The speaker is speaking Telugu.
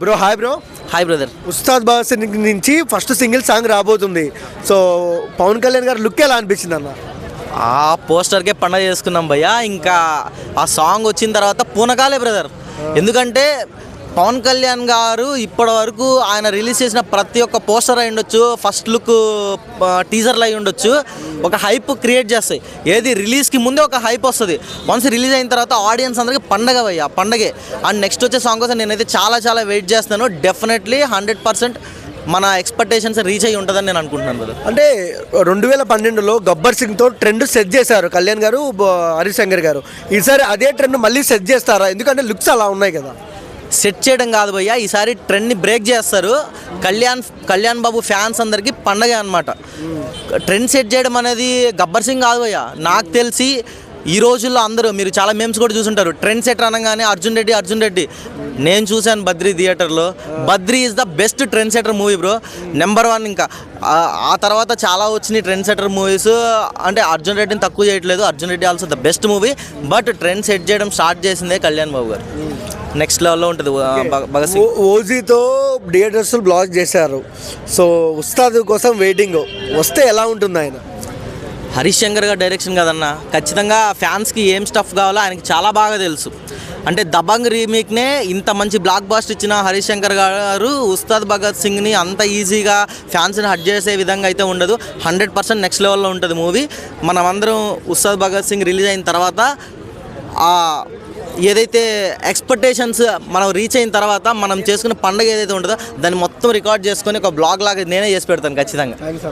Bro hi bro. Hi brother. Ustaad Bhagat Singh నుంచి ఫస్ట్ సింగిల్ సాంగ్ రాబోతుంది. సో పవన్ కళ్యాణ్ గారు లుక్ ఎలా అనిపించింది అన్న? ఆ పోస్టర్కే పండగ చేసుకున్నాం భయ్యా. ఇంకా ఆ సాంగ్ వచ్చిన తర్వాత పూనకాలే బ్రదర్. ఎందుకంటే పవన్ కళ్యాణ్ గారు ఇప్పటి వరకు ఆయన రిలీజ్ చేసిన ప్రతి ఒక్క పోస్టర్ అయి ఉండొచ్చు, ఫస్ట్ లుక్ టీజర్లు అయి ఉండొచ్చు, ఒక హైప్ క్రియేట్ చేస్తాయి. ఏది రిలీజ్కి ముందే ఒక హైప్ వస్తుంది. వన్స్ రిలీజ్ అయిన తర్వాత ఆడియన్స్ అందరికీ పండగ భయ్యా, పండగే. అండ్ నెక్స్ట్ వచ్చే సాంగ్ కోసం నేనైతే చాలా వెయిట్ చేస్తున్నాను. డెఫినెట్లీ 100% మన ఎక్స్పెక్టేషన్స్ రీచ్ అయ్యి ఉంటుందని నేను అనుకుంటున్నాను బ్రదర్. అంటే 2012లో గబ్బర్ సింగ్తో ట్రెండ్ సెట్ చేశారు కళ్యాణ్ గారు, హరీష్ శంకర్ గారు. ఈసారి అదే ట్రెండ్ మళ్ళీ సెట్ చేస్తారా? ఎందుకంటే లుక్స్ అలా ఉన్నాయి కదా. సెట్ చేయడం కాదు భయ్యా, ఈసారి ట్రెండ్ని బ్రేక్ చేస్తారు. కళ్యాణ్ బాబు ఫ్యాన్స్ అందరికీ పండగ అనమాట. ట్రెండ్ సెట్ చేయడం అనేది గబ్బర్ సింగ్ కాదు భయ్యా. నాకు తెలిసి ఈ రోజుల్లో అందరూ మీరు చాలా మేమ్స్ కూడా చూసుంటారు. ట్రెండ్ సెటర్ అనగానే అర్జున్ రెడ్డి. నేను చూశాను బద్రీ థియేటర్లో. Badri is the best trend setter movie bro, number 1. ఇంకా ఆ తర్వాత చాలా వచ్చినాయి ట్రెండ్ సెటర్ మూవీస్. అంటే అర్జున్ రెడ్డిని తక్కువ చేయట్లేదు, Arjun Reddy also the best movie. But trend set చేయడం స్టార్ట్ చేసిందే కళ్యాణ్ బాబు గారు. నెక్స్ట్ లెవెల్లో ఉంటుంది భగత్ సింగ్. ఓజీతో థియేటర్స్ బ్లాక్ చేశారు. సో ఉస్తాద్ కోసం వెయిటింగ్, వస్తే ఎలా ఉంటుంది ఆయన? హరీష్ శంకర్ గారు డైరెక్షన్ కదన్న, ఖచ్చితంగా ఫ్యాన్స్కి ఏం స్టఫ్ కావాలో ఆయనకి చాలా బాగా తెలుసు. అంటే దబంగ్ రీమేక్నే ఇంత మంచి బ్లాక్ బాస్టర్ ఇచ్చిన హరీష్ శంకర్ గారు ఉస్తాద్ భగత్ సింగ్ని అంత ఈజీగా ఫ్యాన్స్ని హట్ చేసే విధంగా అయితే ఉండదు. 100% నెక్స్ట్ లెవెల్లో ఉంటుంది మూవీ. మనం అందరం ఉస్తాద్ భగత్ సింగ్ రిలీజ్ అయిన తర్వాత ఏదైతే ఎక్స్పెక్టేషన్స్ మనం రీచ్ అయిన తర్వాత మనం చేసుకున్న పండుగ ఏదైతే ఉంటుందో దాన్ని మొత్తం రికార్డ్ చేసుకొని ఒక బ్లాగ్ లాగా నేనే చేసి పెడతాను ఖచ్చితంగా.